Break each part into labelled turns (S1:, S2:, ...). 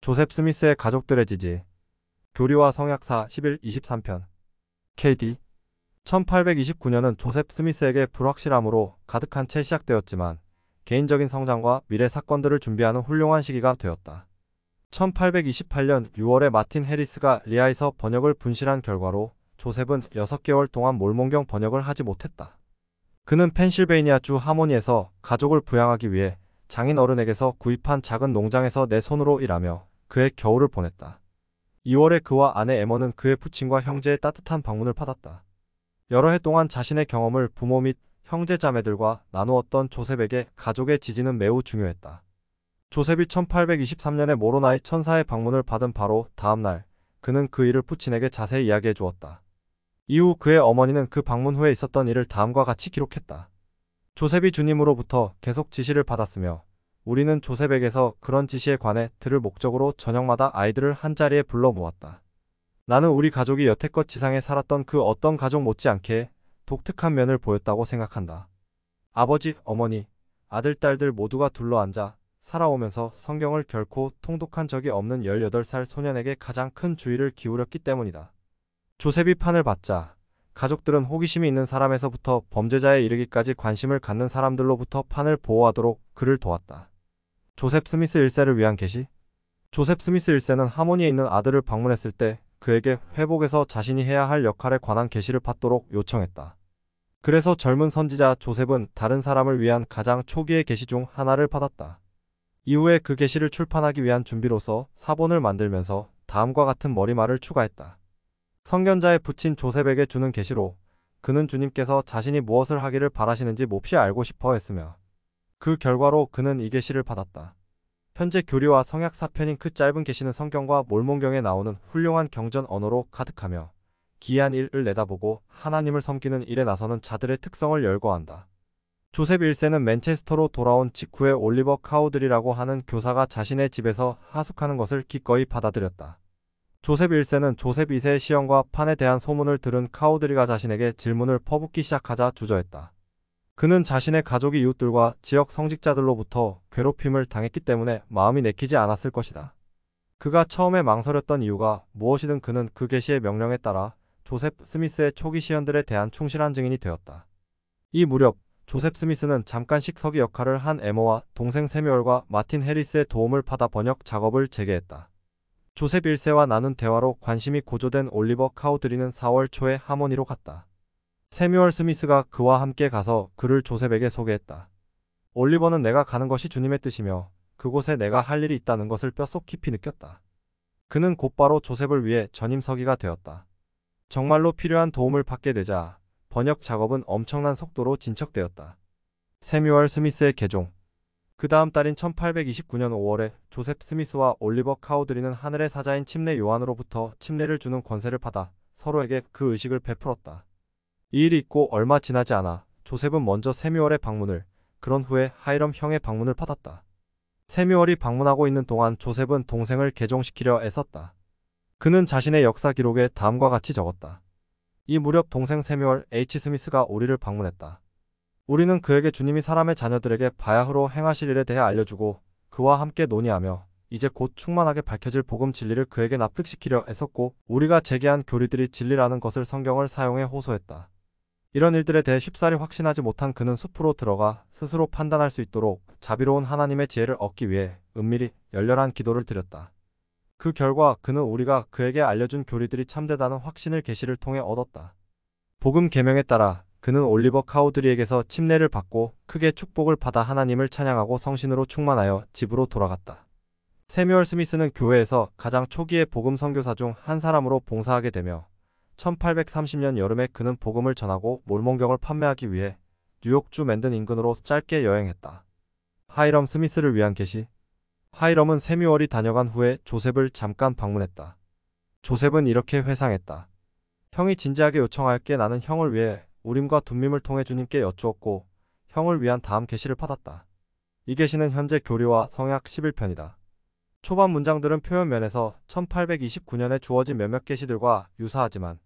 S1: 조셉 스미스의 가족들의 지지. 교리와 성약사 11-23편. KD. 1829년은 조셉 스미스에게 불확실함으로 가득한 채 시작되었지만 개인적인 성장과 미래 사건들을 준비하는 훌륭한 시기가 되었다. 1828년 6월에 마틴 해리스가 리아에서 번역을 분실한 결과로 조셉은 6개월 동안 몰몬경 번역을 하지 못했다. 그는 펜실베이니아 주 하모니에서 가족을 부양하기 위해 장인 어른에게서 구입한 작은 농장에서 내 손으로 일하며 그의 겨울을 보냈다. 2월에 그와 아내 에머는 그의 부친과 형제의 따뜻한 방문을 받았다. 여러 해 동안 자신의 경험을 부모 및 형제 자매들과 나누었던 조셉에게 가족의 지지는 매우 중요했다. 조셉이 1823년에 모로나의 천사의 방문을 받은 바로 다음 날, 그는 그 일을 부친에게 자세히 이야기해 주었다. 이후 그의 어머니는 그 방문 후에 있었던 일을 다음과 같이 기록했다. 조셉이 주님으로부터 계속 지시를 받았으며 우리는 조셉에게서 그런 지시에 관해 들을 목적으로 저녁마다 아이들을 한자리에 불러 모았다. 나는 우리 가족이 여태껏 지상에 살았던 그 어떤 가족 못지않게 독특한 면을 보였다고 생각한다. 아버지, 어머니, 아들, 딸들 모두가 둘러앉아 살아오면서 성경을 결코 통독한 적이 없는 18살 소년에게 가장 큰 주의를 기울였기 때문이다. 조셉이 판을 받자 가족들은 호기심이 있는 사람에서부터 범죄자에 이르기까지 관심을 갖는 사람들로부터 판을 보호하도록 그를 도왔다. 조셉 스미스 1세를 위한 계시. 조셉 스미스 1세는 하모니에 있는 아들을 방문했을 때 그에게 회복에서 자신이 해야 할 역할에 관한 계시를 받도록 요청했다. 그래서 젊은 선지자 조셉은 다른 사람을 위한 가장 초기의 계시 중 하나를 받았다. 이후에 그 계시를 출판하기 위한 준비로서 사본을 만들면서 다음과 같은 머리말을 추가했다. 선견자의 부친 조셉에게 주는 계시로 그는 주님께서 자신이 무엇을 하기를 바라시는지 몹시 알고 싶어 했으며 그 결과로 그는 이 계시를 받았다. 현재 교리와 성약 4편인 그 짧은 계시는 성경과 몰몬경에 나오는 훌륭한 경전 언어로 가득하며 기이한 일을 내다보고 하나님을 섬기는 일에 나서는 자들의 특성을 열거한다. 조셉 1세는 맨체스터로 돌아온 직후에 올리버 카우들이라고 하는 교사가 자신의 집에서 하숙하는 것을 기꺼이 받아들였다. 조셉 1세는 조셉 2세의 시험과 판에 대한 소문을 들은 카우드리가 자신에게 질문을 퍼붓기 시작하자 주저했다. 그는 자신의 가족이 이웃들과 지역 성직자들로부터 괴롭힘을 당했기 때문에 마음이 내키지 않았을 것이다. 그가 처음에 망설였던 이유가 무엇이든 그는 그 계시의 명령에 따라 조셉 스미스의 초기 시연들에 대한 충실한 증인이 되었다. 이 무렵 조셉 스미스는 잠깐씩 서기 역할을 한 에머와 동생 세뮤얼과 마틴 해리스의 도움을 받아 번역 작업을 재개했다. 조셉 1세와 나눈 대화로 관심이 고조된 올리버 카우드리는 4월 초에 하모니로 갔다. 세뮤얼 스미스가 그와 함께 가서 그를 조셉에게 소개했다. 올리버는 내가 가는 것이 주님의 뜻이며 그곳에 내가 할 일이 있다는 것을 뼛속 깊이 느꼈다. 그는 곧바로 조셉을 위해 전임 서기가 되었다. 정말로 필요한 도움을 받게 되자 번역 작업은 엄청난 속도로 진척되었다. 세뮤얼 스미스의 개종. 그 다음 달인 1829년 5월에 조셉 스미스와 올리버 카우드리는 하늘의 사자인 침례 요한으로부터 침례를 주는 권세를 받아 서로에게 그 의식을 베풀었다. 이 일이 있고 얼마 지나지 않아 조셉은 먼저 세뮤얼의 방문을, 그런 후에 하이럼 형의 방문을 받았다. 세뮤얼이 방문하고 있는 동안 조셉은 동생을 개종시키려 애썼다. 그는 자신의 역사 기록에 다음과 같이 적었다. 이 무렵 동생 세뮤얼 H. 스미스가 우리를 방문했다. 우리는 그에게 주님이 사람의 자녀들에게 바야흐로 행하실 일에 대해 알려주고 그와 함께 논의하며 이제 곧 충만하게 밝혀질 복음 진리를 그에게 납득시키려 애썼고 우리가 제기한 교리들이 진리라는 것을 성경을 사용해 호소했다. 이런 일들에 대해 쉽사리 확신하지 못한 그는 숲으로 들어가 스스로 판단할 수 있도록 자비로운 하나님의 지혜를 얻기 위해 은밀히 열렬한 기도를 드렸다. 그 결과 그는 우리가 그에게 알려준 교리들이 참되다는 확신을 계시를 통해 얻었다. 복음 계명에 따라 그는 올리버 카우드리에게서 침례를 받고 크게 축복을 받아 하나님을 찬양하고 성신으로 충만하여 집으로 돌아갔다. 세뮤얼 스미스는 교회에서 가장 초기의 복음 선교사 중 한 사람으로 봉사하게 되며 1830년 여름에 그는 복음을 전하고 몰몬경을 판매하기 위해 뉴욕주 맨든 인근으로 짧게 여행했다. 하이럼 스미스를 위한 계시. 하이럼은 세뮤얼이 다녀간 후에 조셉을 잠깐 방문했다. 조셉은 이렇게 회상했다. 형이 진지하게 요청하였기에 나는 형을 위해 우림과 둠밈을 통해 주님께 여쭈었고 형을 위한 다음 계시를 받았다. 이 계시는 현재 교리와 성약 11편이다. 초반 문장들은 표현 면에서 1829년에 주어진 몇몇 계시들과 유사하지만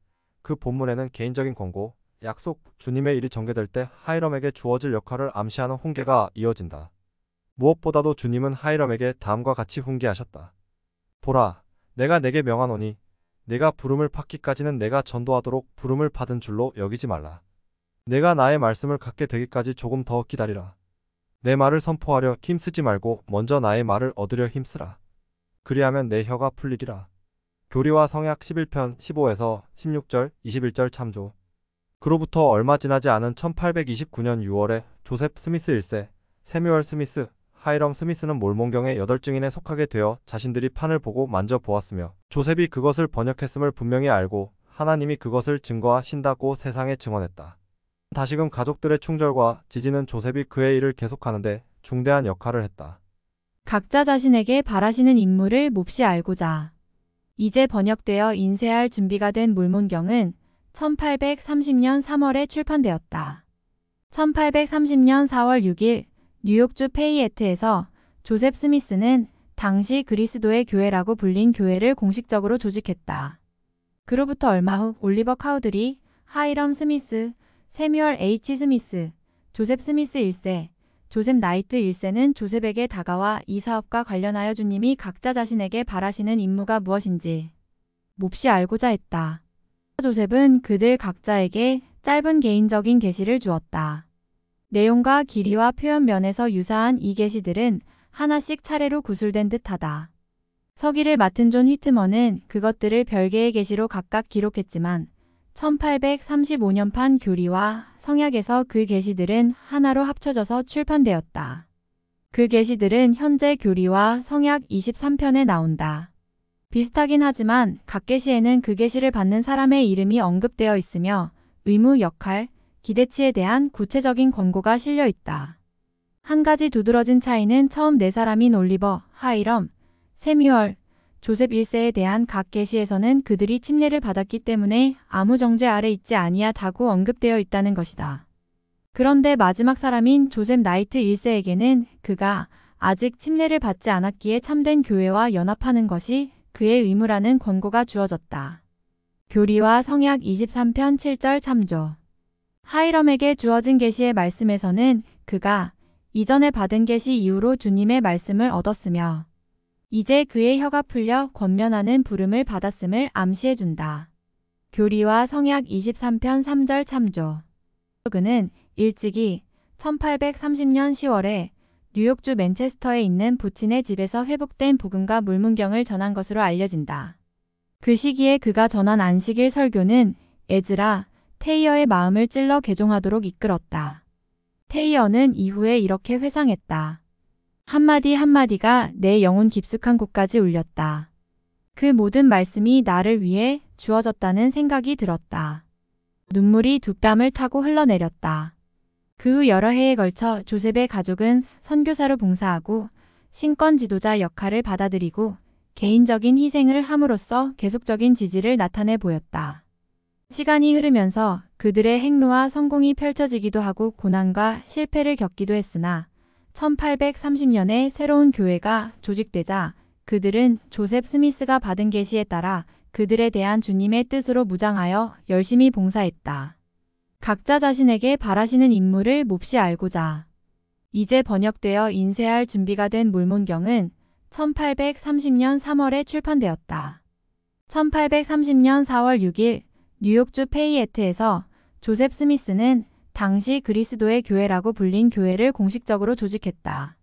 S1: 그 본문에는 개인적인 권고, 약속, 주님의 일이 전개될 때 하이럼에게 주어질 역할을 암시하는 훈계가 이어진다. 무엇보다도 주님은 하이럼에게 다음과 같이 훈계하셨다. 보라, 내가 내게 명하노니 내가 부름을 받기까지는 내가 전도하도록 부름을 받은 줄로 여기지 말라. 내가 나의 말씀을 갖게 되기까지 조금 더 기다리라. 내 말을 선포하려 힘쓰지 말고 먼저 나의 말을 얻으려 힘쓰라. 그리하면 내 혀가 풀리리라. 교리와 성약 11편 15에서 16절 21절 참조. 그로부터 얼마 지나지 않은 1829년 6월에 조셉 스미스 1세, 세뮤얼 스미스, 하이럼 스미스는 몰몬경의 8증인에 속하게 되어 자신들이 판을 보고 만져보았으며 조셉이 그것을 번역했음을 분명히 알고 하나님이 그것을 증거하신다고 세상에 증언했다. 다시금 가족들의 충절과 지지는 조셉이 그의 일을 계속하는데 중대한 역할을 했다.
S2: 각자 자신에게 바라시는 인물을 몹시 알고자. 이제 번역되어 인쇄할 준비가 된 몰몬경은 1830년 3월에 출판되었다. 1830년 4월 6일 뉴욕주 페이에트에서 조셉 스미스는 당시 그리스도의 교회라고 불린 교회를 공식적으로 조직했다. 그로부터 얼마 후 올리버 카우드리, 하이럼 스미스, 세뮤얼 H. 스미스, 조셉 스미스 1세, 조셉 나이트 1세는 조셉에게 다가와 이 사업과 관련하여 주님이 각자 자신에게 바라시는 임무가 무엇인지 몹시 알고자 했다. 조셉은 그들 각자에게 짧은 개인적인 계시를 주었다. 내용과 길이와 표현 면에서 유사한 이 계시들은 하나씩 차례로 구술된 듯하다. 서기를 맡은 존 휘트먼은 그것들을 별개의 계시로 각각 기록했지만 1835년판 교리와 성약에서 그 계시들은 하나로 합쳐져서 출판되었다. 그 계시들은 현재 교리와 성약 23편에 나온다. 비슷하긴 하지만 각 계시에는 그 계시를 받는 사람의 이름이 언급되어 있으며 의무, 역할, 기대치에 대한 구체적인 권고가 실려 있다. 한 가지 두드러진 차이는 처음 네 사람인 올리버, 하이럼, 세뮤얼, 조셉 1세에 대한 각 계시에서는 그들이 침례를 받았기 때문에 아무 정죄 아래 있지 아니하다고 언급되어 있다는 것이다. 그런데 마지막 사람인 조셉 나이트 1세에게는 그가 아직 침례를 받지 않았기에 참된 교회와 연합하는 것이 그의 의무라는 권고가 주어졌다. 교리와 성약 23편 7절 참조. 하이럼에게 주어진 계시의 말씀에서는 그가 이전에 받은 계시 이후로 주님의 말씀을 얻었으며 이제 그의 혀가 풀려 권면하는 부름을 받았음을 암시해준다. 교리와 성약 23편 3절 참조. 그는 일찍이 1830년 10월에 뉴욕주 맨체스터에 있는 부친의 집에서 회복된 복음과 물문경을 전한 것으로 알려진다. 그 시기에 그가 전한 안식일 설교는 에즈라, 테이어의 마음을 찔러 개종하도록 이끌었다. 테이어는 이후에 이렇게 회상했다. 한마디 한마디가 내 영혼 깊숙한 곳까지 울렸다. 그 모든 말씀이 나를 위해 주어졌다는 생각이 들었다. 눈물이 두 뺨을 타고 흘러내렸다. 그 후 여러 해에 걸쳐 조셉의 가족은 선교사로 봉사하고 신권 지도자 역할을 받아들이고 개인적인 희생을 함으로써 계속적인 지지를 나타내 보였다. 시간이 흐르면서 그들의 행로와 성공이 펼쳐지기도 하고 고난과 실패를 겪기도 했으나 1830년에 새로운 교회가 조직되자 그들은 조셉 스미스가 받은 계시에 따라 그들에 대한 주님의 뜻으로 무장하여 열심히 봉사했다. 각자 자신에게 바라시는 인물을 몹시 알고자. 이제 번역되어 인쇄할 준비가 된 몰몬경은 1830년 3월에 출판되었다. 1830년 4월 6일 뉴욕주 페이에트에서 조셉 스미스는 당시 그리스도의 교회라고 불린 교회를 공식적으로 조직했다.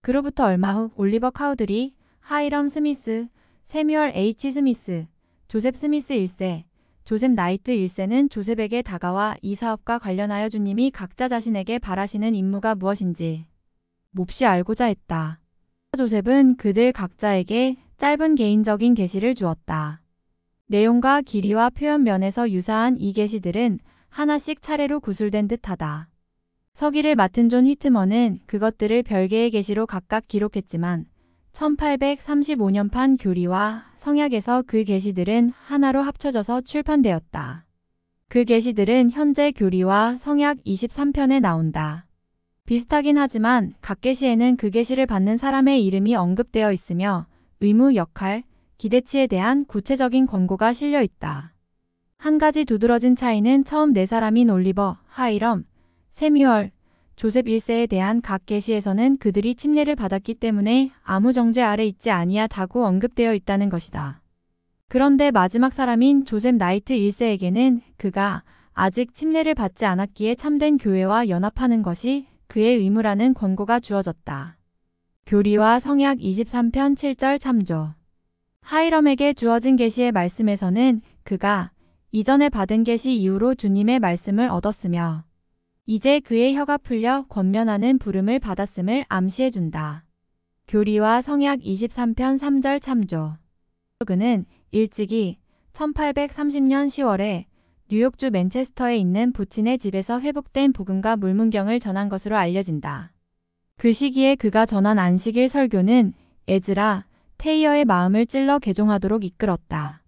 S2: 그로부터 얼마 후 올리버 카우드리, 하이럼 스미스, 세뮤얼 H. 스미스, 조셉 스미스 1세, 조셉 나이트 1세는 조셉에게 다가와 이 사업과 관련하여 주님이 각자 자신에게 바라시는 임무가 무엇인지 몹시 알고자 했다. 조셉은 그들 각자에게 짧은 개인적인 계시를 주었다. 내용과 길이와 표현 면에서 유사한 이 계시들은 하나씩 차례로 구술된 듯하다. 서기를 맡은 존 휘트먼은 그것들을 별개의 계시로 각각 기록했지만 1835년판 교리와 성약에서 그 계시들은 하나로 합쳐져서 출판되었다. 그 계시들은 현재 교리와 성약 23편에 나온다. 비슷하긴 하지만 각 계시에는 그 계시를 받는 사람의 이름이 언급되어 있으며 의무, 역할, 기대치에 대한 구체적인 권고가 실려 있다. 한 가지 두드러진 차이는 처음 네 사람인 올리버, 하이럼, 세뮤얼, 조셉 1세에 대한 각 계시에서는 그들이 침례를 받았기 때문에 아무 정죄 아래 있지 아니하다고 언급되어 있다는 것이다. 그런데 마지막 사람인 조셉 나이트 1세에게는 그가 아직 침례를 받지 않았기에 참된 교회와 연합하는 것이 그의 의무라는 권고가 주어졌다. 교리와 성약 23편 7절 참조. 하이럼에게 주어진 계시의 말씀에서는 그가 이전에 받은 계시 이후로 주님의 말씀을 얻었으며 이제 그의 혀가 풀려 권면하는 부름을 받았음을 암시해준다. 교리와 성약 23편 3절 참조. 그는 일찍이 1830년 10월에 뉴욕주 맨체스터에 있는 부친의 집에서 회복된 복음과 물문경을 전한 것으로 알려진다. 그 시기에 그가 전한 안식일 설교는 에즈라, 테이어의 마음을 찔러 개종하도록 이끌었다.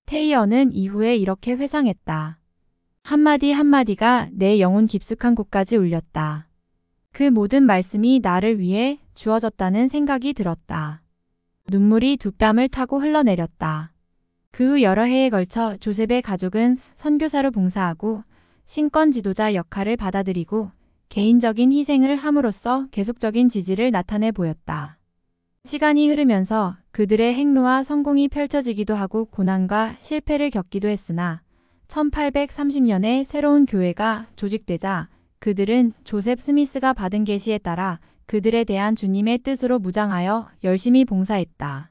S2: 테이어는 이후에 이렇게 회상했다. 한마디 한마디가 내 영혼 깊숙한 곳까지 울렸다. 그 모든 말씀이 나를 위해 주어졌다는 생각이 들었다. 눈물이 두 뺨을 타고 흘러내렸다. 그 후 여러 해에 걸쳐 조셉의 가족은 선교사로 봉사하고 신권 지도자 역할을 받아들이고 개인적인 희생을 함으로써 계속적인 지지를 나타내 보였다. 시간이 흐르면서 그들의 행로와 성공이 펼쳐지기도 하고 고난과 실패를 겪기도 했으나 1830년에 새로운 교회가 조직되자 그들은 조셉 스미스가 받은 계시에 따라 그들에 대한 주님의 뜻으로 무장하여 열심히 봉사했다.